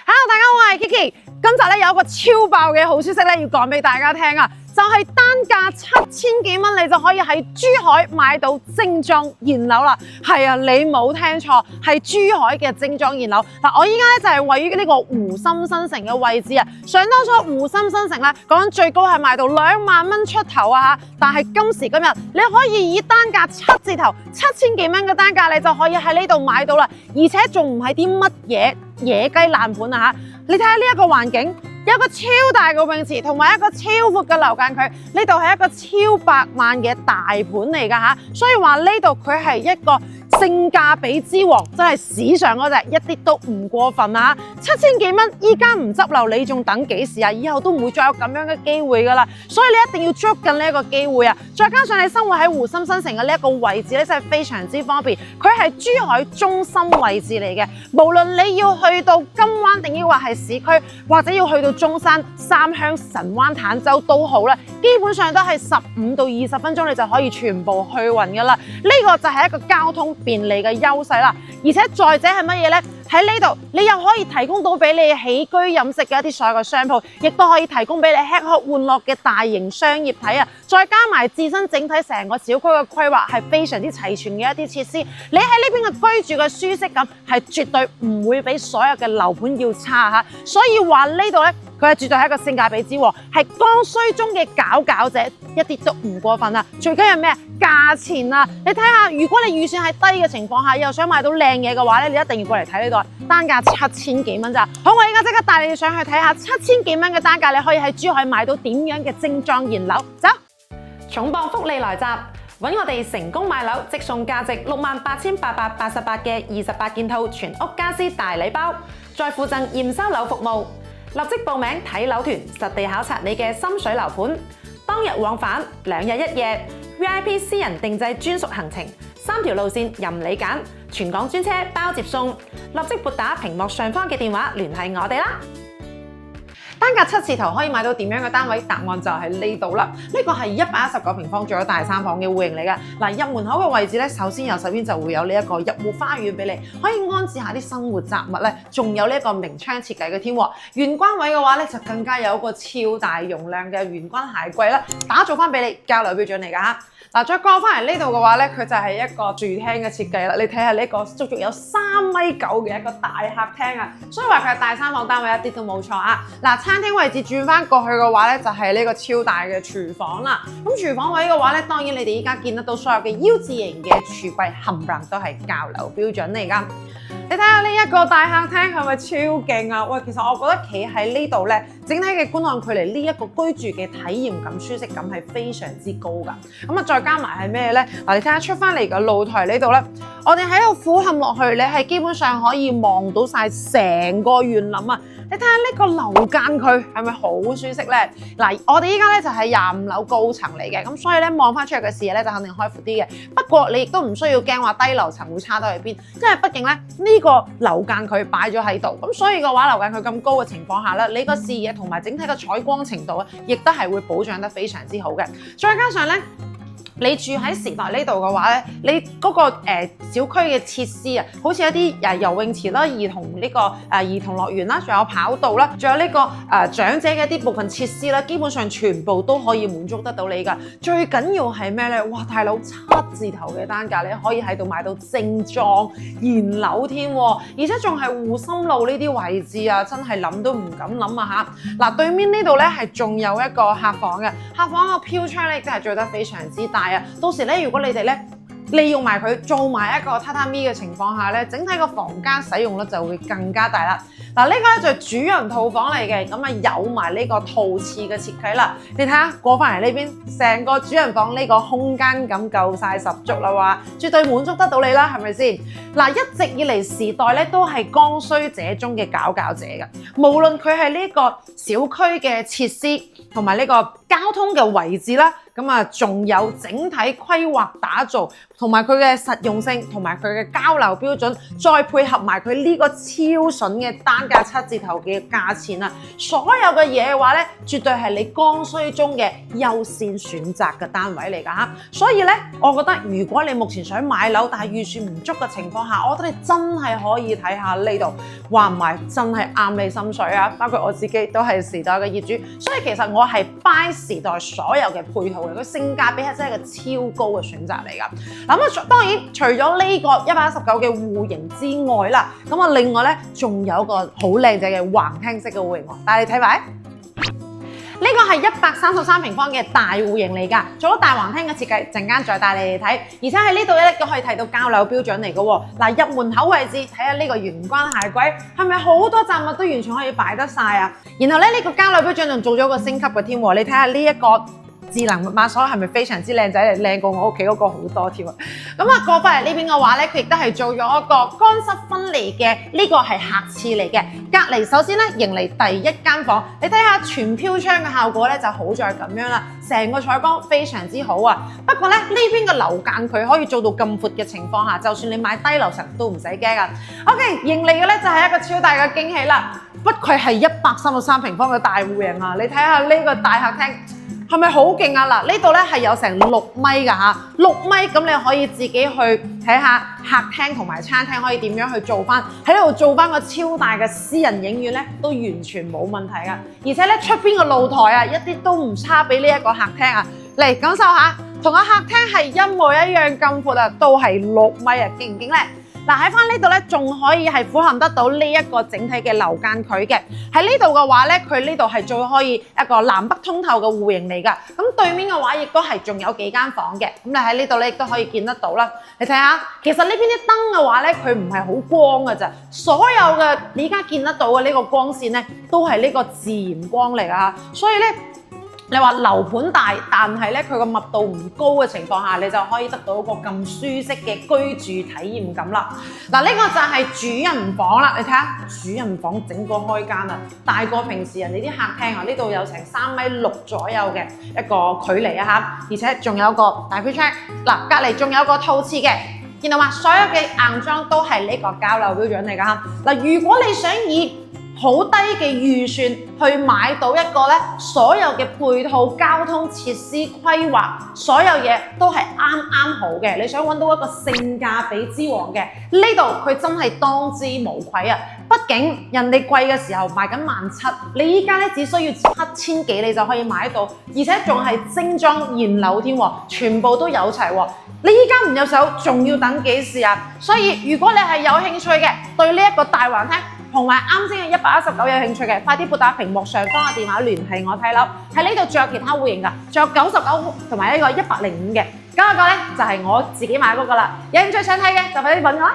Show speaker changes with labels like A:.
A: Hello， 大家好，我係 Kiki。今集咧有一個超爆嘅好消息咧，要講俾大家聽啊！就係單價7000幾蚊，你就可以喺珠海買到精裝現樓啦。係啊，你冇聽錯，係珠海嘅精裝現樓。嗱，我依家咧就係位於呢個湖心新城嘅位置啊。想當初湖心新城咧，講緊最高係賣到2萬蚊出頭啊！但係今時今日，你可以以單價7字頭7000幾蚊嘅單價，你就可以喺呢度買到啦。而且仲唔係啲乜嘢野雞爛盤啊嚇！你睇下呢一個環境，有一個超大嘅泳池，同埋一個超闊嘅樓間區，呢度係一個超百萬嘅大盤嚟㗎嚇，所以話呢度佢係一個性價比之王，真係史上嗰隻，一啲都唔過分啊！7000幾蚊，依家唔執漏，你仲等幾時啊？以後都唔會再有咁樣嘅機會㗎啦，所以你一定要捉緊呢一個機會啊！再加上你生活喺湖心新城嘅呢一個位置咧，真係非常之方便，佢係珠海中心位置嚟嘅，無論你要去到金灣定抑或係市區，或者要去到中山、三鄉、神灣、坦洲都好啦，基本上都係15到20分鐘你就可以全部去勻㗎啦。呢個就係一個交通便利嘅優勢啦，而且再者係乜嘢呢？喺呢度你又可以提供到俾你起居飲食嘅一啲所有嘅商鋪，亦都可以提供俾你吃喝玩樂嘅大型商業體啊！再加埋自身整體成個小區嘅規劃係非常之齊全嘅一啲設施，你喺呢邊嘅居住嘅舒適感係絕對唔會比所有嘅樓盤要差嚇，所以話呢度呢，佢係絕對係一個性價比之王，係剛需中嘅佼者，一啲都唔過分啊！最緊要咩？價錢啊！你睇下，如果你預算係低嘅情況下，又想買到靚嘢嘅話咧，你一定要過嚟睇呢度，單價7000幾蚊咋？好，我依家即刻帶你上去睇下7000幾蚊嘅單價，你可以喺珠海買到點樣嘅精裝現樓。走！
B: 重磅福利來襲，揾我哋成功買樓即送價值68888嘅28件套全屋家私大禮包，再附贈驗收樓服務。立即報名睇樓團，實地考察你嘅心水樓盤，當日往返2日1夜 ，VIP 私人定製專屬行程，3條路線任你揀，全港專車包接送。立即撥打屏幕上方嘅電話聯繫我哋啦！
A: 單價7字頭可以買到點樣嘅單位？答案就係呢度啦。呢個係119平方，仲有大3房嘅戶型嚟㗎。嗱，入門口嘅位置咧，首先右手邊就會有呢一個入戶花園俾你，可以安置下啲生活雜物咧。仲有呢一個明窗設計嘅添。玄關位嘅話咧，就更加有一個超大容量嘅玄關鞋櫃啦，打造翻俾你交樓標準嚟㗎嚇。嗱，再過翻嚟呢度嘅話咧，佢就係一個住廳嘅設計啦。你睇下呢個足足有3.9米嘅一個大客廳啊，所以話佢係大3房單位一啲都冇錯啊。嗱，餐廳位置轉翻過去嘅話咧，就係呢個超大嘅廚房啦。咁廚房位嘅話咧，當然你哋依家見得到所有嘅 U 字型嘅櫥櫃，冚唪唥都係交樓標準嚟㗎。你睇下呢一個大客廳係咪超勁啊？喂，其實我覺得企喺呢度咧，整體嘅觀看距離呢一個居住嘅體驗感、舒適感係非常之高㗎。咁啊，再加埋係咩咧？嗱，你睇下出翻嚟嘅露台呢度咧，我哋喺度俯瞰落去，你係基本上可以望到晒成個園林啊！你睇下呢個樓間區係咪好舒適咧？嗱，我哋依家咧就係25樓高層嚟嘅，咁所以咧望翻出去嘅視野咧就肯定開闊啲嘅。不過你亦都唔需要驚話低樓層會差到去邊，因為畢竟咧呢個樓間區擺咗喺度，咁所以嘅話樓間區咁高嘅情況下咧，你個視野同埋整體嘅採光程度啊，亦都係會保障得非常之好嘅。再加上咧，你住喺時代呢度嘅話咧，你嗰個小區嘅設施啊，好似一啲游泳池啦、兒童樂園啦，仲有跑道啦，仲有呢個長者嘅一啲部分設施啦，基本上全部都可以滿足得到你㗎。最緊要係咩咧？哇，大佬7字頭嘅單價，你可以喺度買到精裝現樓添，而且仲係湖心路呢啲位置啊，真係諗都唔敢諗啊嚇！嗱，對面呢度咧係仲有一個客房嘅，客房個飄窗咧真係做得非常之大。到時咧，如果你哋咧利用埋佢做埋一個榻榻米嘅情況下咧，整體個房間使用率就會更加大啦。嗱，呢個咧就係主人套房嚟嘅，咁啊有埋呢個套廁嘅設計啦。你睇下過翻嚟呢邊，成個主人房呢個空間感夠晒十足啦，話絕對滿足得到你啦，係咪先？嗱，一直以嚟時代咧都係剛需者中嘅佼者嘅，無論佢係呢個小區嘅設施同埋呢個交通嘅位置啦。咁啊，仲有整體規劃打造同埋佢嘅實用性，同埋佢嘅交流標準，再配合埋佢呢個超筍嘅單價7字頭嘅價錢啊，所有嘅嘢嘅話咧，絕對係你剛需中嘅優先選擇嘅單位嚟㗎嚇。所以咧，我覺得如果你目前想買樓，但係預算唔足嘅情況下，我覺得你真係可以睇下呢度，話唔埋真係啱你心水啊！包括我自己都係時代嘅業主，所以其實我係 buy 時代所有嘅配套嘅，佢性價比係真係一個超高嘅選擇嚟㗎。咁啊，當然除咗呢個119嘅戶型之外啦，咁啊另外咧仲有一個好靚仔嘅橫廳式嘅戶型喎，帶你睇埋。呢個係133平方嘅大戶型嚟㗎，做咗大橫廳嘅設計，陣間再帶你哋睇。而且喺呢度咧都可以睇到交樓標準嚟嘅喎。嗱，入門口位置睇下呢個玄關鞋櫃，係咪好多雜物都完全可以擺得晒啊？然後咧呢個交樓標準仲做咗個升級嘅添喎，你睇下呢一個智能密碼鎖係咪非常之靚仔嚟？靚過我屋企嗰個好多添啊！咁啊過返嚟呢邊嘅話咧，佢亦都係做咗一個乾濕分離嘅，呢個係客廁嚟嘅。隔離首先咧迎嚟第一間房，你睇下全飄窗嘅效果咧就好在咁樣啦，成個採光非常之好啊！不過咧呢邊嘅樓間佢可以做到咁闊嘅情況下，就算你買低樓層都唔使驚啊。OK， 迎嚟嘅咧就係一個超大嘅驚喜啦！不愧係133平方嘅大戶型啊！你睇下呢個大客廳。係咪好勁啊？嗱，呢度咧係有成6米㗎嚇，6米咁你可以自己去睇下客廳同埋餐廳可以點樣去做翻，喺度做翻個超大嘅私人影院咧，都完全冇問題㗎。而且咧出邊個露台啊，一啲都唔差比呢一個客廳啊，嚟感受下，同個客廳係一模一樣咁闊啊，都係6米啊，勁唔勁咧？嗱，喺翻呢度咧，仲可以係俯瞰得到呢一個整體嘅樓間距嘅。喺呢度嘅話咧，佢呢度係最可以一個南北通透嘅戶型嚟㗎。咁對面嘅話，亦都係仲有幾間房嘅。咁你喺呢度咧，亦都可以見得到啦。你睇下，其實呢邊啲燈嘅話咧，佢唔係好光㗎咋。所有嘅你而家見得到嘅呢個光線咧，都係呢個自然光嚟㗎。所以咧，你話樓盤大，但係咧佢個密度唔高嘅情況下，你就可以得到一個咁舒適嘅居住體驗感啦。嗱，呢個就係主人房啦，你睇下主人房整個開間啊，大過平時人哋啲客廳啊，呢度有成3.6米左右嘅一個距離啊嚇，而且仲有個大飛窗。嗱，隔離仲有個套廁嘅，見到嘛？所有嘅硬裝都係呢個交樓標準嚟㗎嚇。嗱，如果你想以好低嘅預算去買到一個咧，所有嘅配套交通設施規劃，所有嘢都係啱啱好嘅。你想揾到一個性價比之王嘅，呢度佢真係當之無愧啊！畢竟人哋貴嘅時候賣緊17000，你依家咧只需要7000幾你就可以買到，而且仲係精裝現樓添喎，全部都有齊喎。你依家唔入手，仲要等幾時啊？所以如果你係有興趣嘅，對呢一個大橫廳同埋啱先嘅119有興趣嘅，快啲撥打屏幕上方嘅電話聯繫我睇樓。喺呢度仲有其他戶型㗎，仲有99同埋呢個105嘅，嗰個咧就係我自己買嗰個啦。有興趣想睇嘅就快啲揾我啦。